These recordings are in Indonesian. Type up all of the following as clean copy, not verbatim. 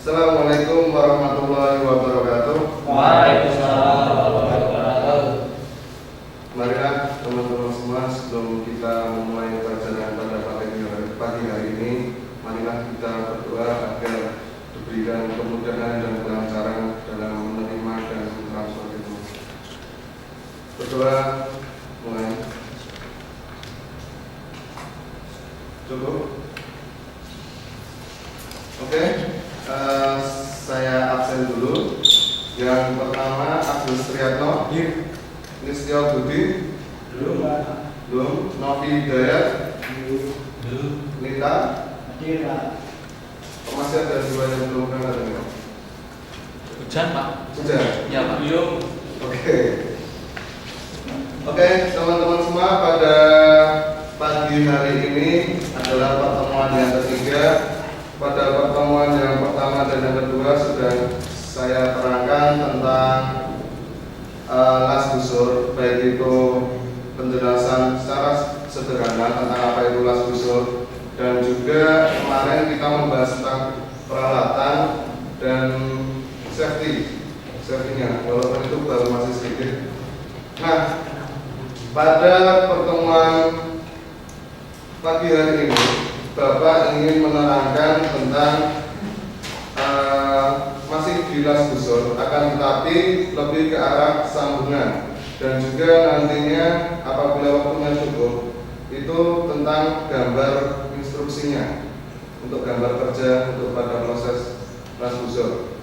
Assalamualaikum warahmatullahi wabarakatuh. Waalaikumsalam warahmatullahi wabarakatuh. Marilah teman-teman semua, sebelum kita memulai pelajaran pada pagi hari ini, marilah kita berdoa agar diberikan kemudahan dan kelancaran dalam menerima dan mentransfer itu. Berdoa, mulai. Cukup? Oke. Saya absen dulu. Yang pertama Agus Triatno, Listio Budi, belum. Novi Hidayat, Linda, masih ada dua yang belum berangkat ya? Hujan Pak? Sudah? Ya Pak. Oke, teman-teman semua, pada pagi hari ini adalah pertemuan yang ketiga. Pada pertemuan yang pertama dan yang kedua sudah saya terangkan tentang las busur, baik itu penjelasan secara sederhana tentang apa itu las busur, dan juga kemarin kita membahas tentang peralatan dan safety-nya, walaupun itu baru masih sedikit. Nah, pada pertemuan pagi hari ini Bapak ingin menerangkan tentang masih di las busur, akan tetapi lebih ke arah sambungan, dan juga nantinya apabila waktunya cukup itu tentang gambar instruksinya untuk gambar kerja untuk pada proses las busur.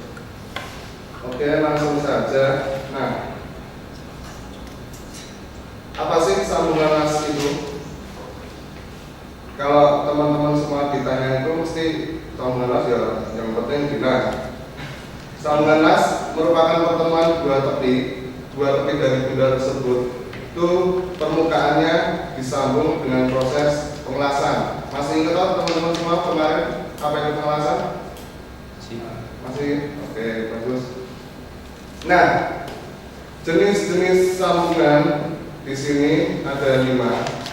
Oke, langsung saja. Nah, apa sih sambungan las itu? Kalau teman-teman semua ditanya itu mesti sambungan las ya yang penting dinas. Sambungan las merupakan pertemuan dua tepi dari benda tersebut. Itu permukaannya disambung dengan proses pengelasan. Masih ingat atau teman-teman semua kemarin apa itu pengelasan? Masih? Oke, bagus. Nah, jenis-jenis sambungan di sini ada 5.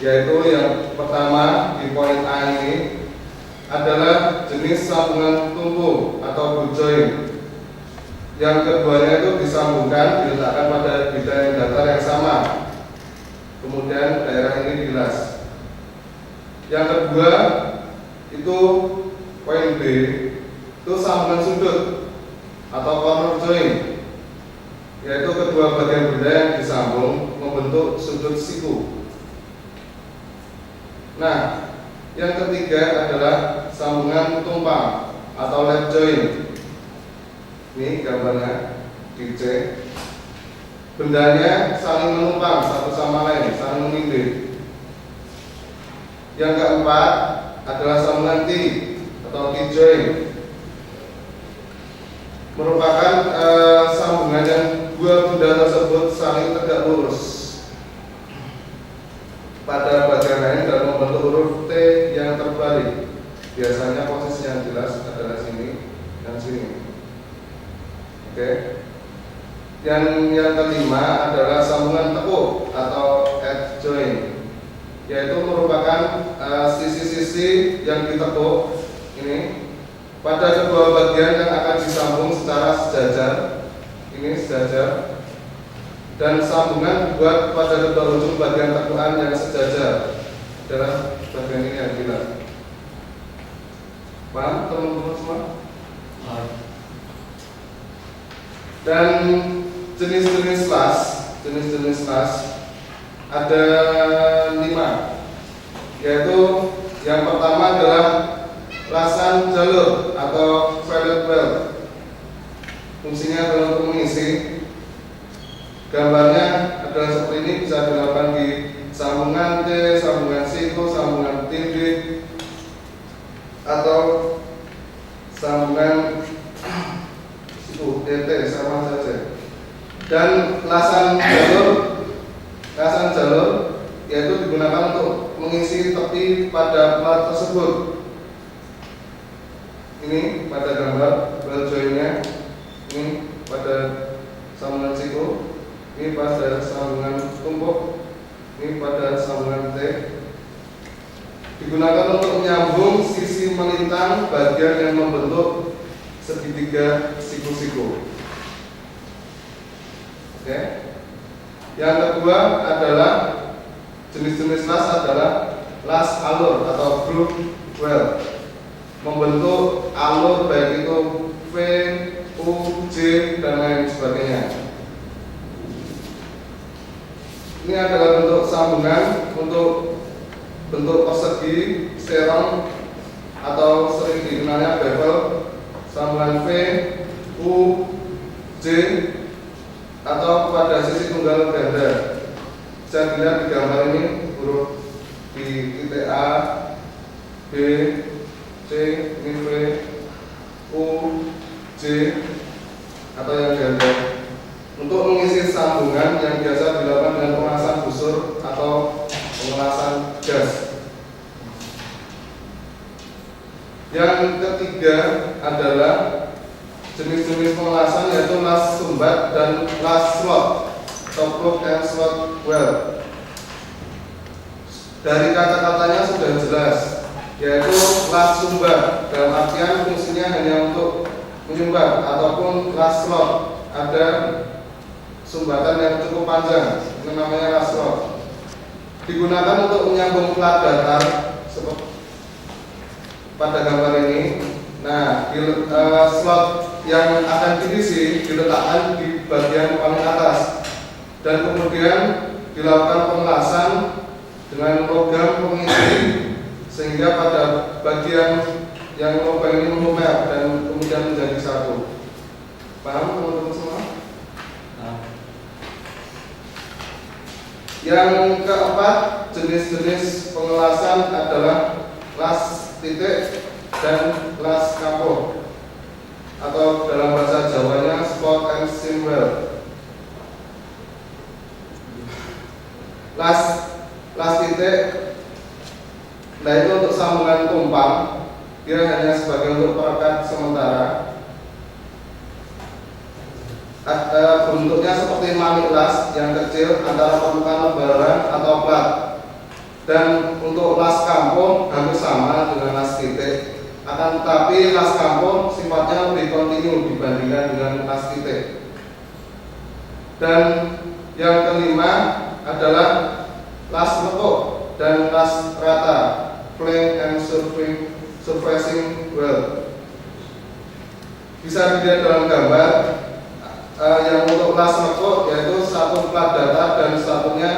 Yaitu yang pertama di poin A ini adalah jenis sambungan tumpu atau boot joint. Yang keduanya itu disambungkan, diletakkan pada bidang datar yang sama, kemudian daerah ini dilas. Yang kedua itu poin B, itu sambungan sudut atau corner joint, yaitu kedua bagian benda yang disambung membentuk sudut siku. Nah, yang ketiga adalah sambungan tumpang atau lap joint. Ini gambarnya di C. Bendanya saling menumpang satu sama lain, saling menindih. Yang keempat adalah sambungan T atau T joint. Merupakan sambungan yang dua benda tersebut saling tegak lurus pada bagian lain dan membentuk huruf T yang terbalik. Biasanya posisi yang jelas adalah sini dan sini. Oke. Yang kelima adalah sambungan tekuk atau edge joint, yaitu merupakan sisi-sisi yang ditekuk ini pada kedua bagian yang akan disambung secara sejajar. Ini sejajar. Dan sambungan dibuat pada kedua ujung bagian tekukan yang sejajar adalah bagian ini yang jelas. Paham teman-teman semua? Dan jenis-jenis las ada 5, yaitu yang pertama adalah lasan jalur atau fillet weld. Fungsinya adalah untuk mengisi. Gambarnya adalah seperti ini, bisa dilakukan di sambungan T, sambungan siku, sambungan TD, atau sambungan siku TT, sama saja. Dan lasan jalur yaitu digunakan untuk mengisi tepi pada plat tersebut. Ini pada gambar weld joint-nya, ini pada sambungan siku, ini pada sambungan tumpuk, ini pada sambungan T. Digunakan untuk menyambung sisi melintang bagian yang membentuk segitiga siku-siku. Oke. Yang kedua adalah jenis-jenis las adalah las alur atau groove well, membentuk alur baik itu V, U, J dan lain sebagainya. Ini adalah bentuk sambungan untuk bentuk persegi, serong atau sering dikenalnya bevel, sambungan V, U, J atau pada sisi tunggal ganda. Bisa dilihat di gambar ini huruf di titik A, B, C, ini V, U, J atau yang ganda. Untuk mengisi sambungan yang biasa dilakukan dengan pengelasan busur atau pengelasan gas. Yang ketiga adalah jenis-jenis pengelasan yaitu las sumbat dan las slot atau plug and slot well. Dari kata-katanya sudah jelas, yaitu las sumbat dalam artian fungsinya hanya untuk menyumbat, ataupun las slot ada sumbatan yang cukup panjang, ini namanya las slot. Digunakan untuk menyambung plat datar seperti pada gambar ini. Nah, slot yang akan diisi diletakkan di bagian paling atas dan kemudian dilakukan pengelasan dengan logam pengisi sehingga pada bagian yang logam ini melumer dan kemudian menjadi satu. Paham teman-teman semua? Yang keempat, jenis-jenis pengelasan adalah las titik dan las kapur atau dalam bahasa Jawanya spot and seam well. Las titik, nah itu untuk sambungan tumpang, dia hanya sebagai untuk perekat sementara. Bentuknya seperti manik las yang kecil antara permukaan lembaran atau plat. Dan untuk las kampung hampir sama dengan las titik, akan tetapi las kampung sifatnya lebih kontinu dibandingkan dengan las titik. Dan yang kelima adalah las lekuk dan las rata, plane and surfacing well. Bisa dilihat dalam gambar. Yang untuk las lekuk yaitu satu plat datar dan satunya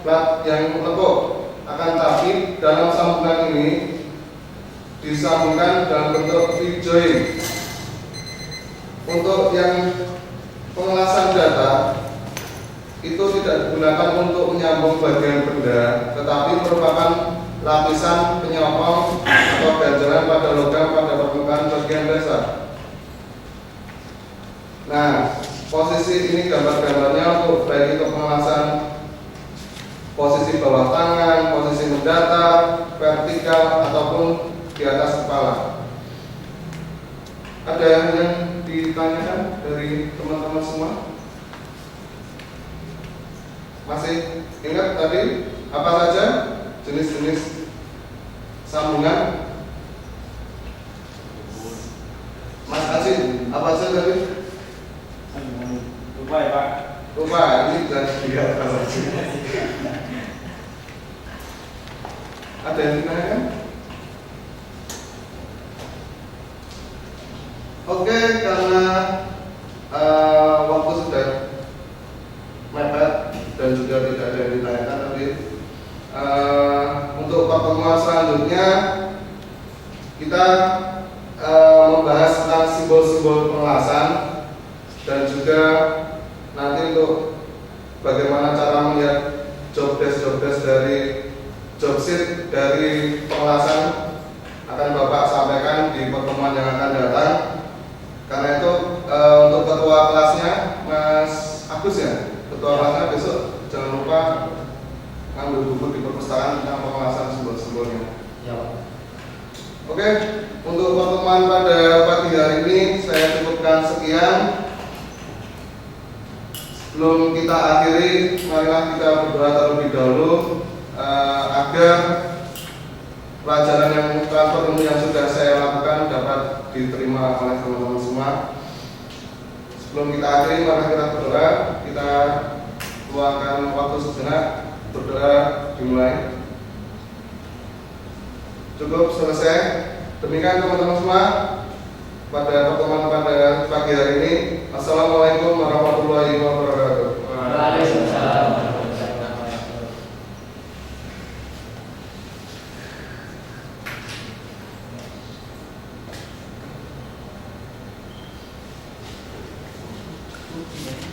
plat yang lekuk. Akan tapi dalam sambungan ini disambungkan dalam bentuk V-join. Untuk yang pengelasan datar itu tidak digunakan untuk menyambung bagian benda, tetapi merupakan lapisan penyokong atau ganjalan pada logam pada permukaan bagian dasar. Nah, posisi ini gambar-gambarnya untuk baik itu pengelasan posisi bawah tangan, posisi mendatar, vertikal ataupun di atas kepala. Ada yang ditanyakan dari teman-teman semua? Masih ingat tadi apa saja jenis-jenis sambungan? Mas Asin, apa saja tadi? Lupa ya Pak. Lupa, ini dan lihat kalau ada yang ditanyakan? Oke, karena waktu sudah mepet dan juga tidak ada yang ditanyakan tadi, untuk pertemuan selanjutnya kita membahas tentang simbol-simbol pengelasan dan juga nanti untuk bagaimana cara melihat job desk dari job sheet dari pengelasan akan Bapak sampaikan di pertemuan yang akan datang. Karena itu untuk ketua kelasnya Mas Agus ya, ketua kelasnya besok jangan lupa ngambil buku di perpustakaan tentang pengelasan simbol-simbolnya. Ya Pak. Oke, untuk pertemuan pada pagi hari ini saya cukupkan sekian. Sebelum kita akhiri, marilah kita berdoa terlebih dahulu agar pelajaran yang transfer ilmu yang sudah saya lakukan dapat diterima oleh teman-teman semua. semua. Sebelum kita akhiri, mari kita berdoa. Kita luangkan waktu sejenak berdoa, dimulai. Cukup selesai. Demikian teman-teman semua pada pertemuan pada pagi hari ini. Assalamualaikum warahmatullahi wabarakatuh. Waalaikumsalam warahmatullahi wabarakatuh. Thank you.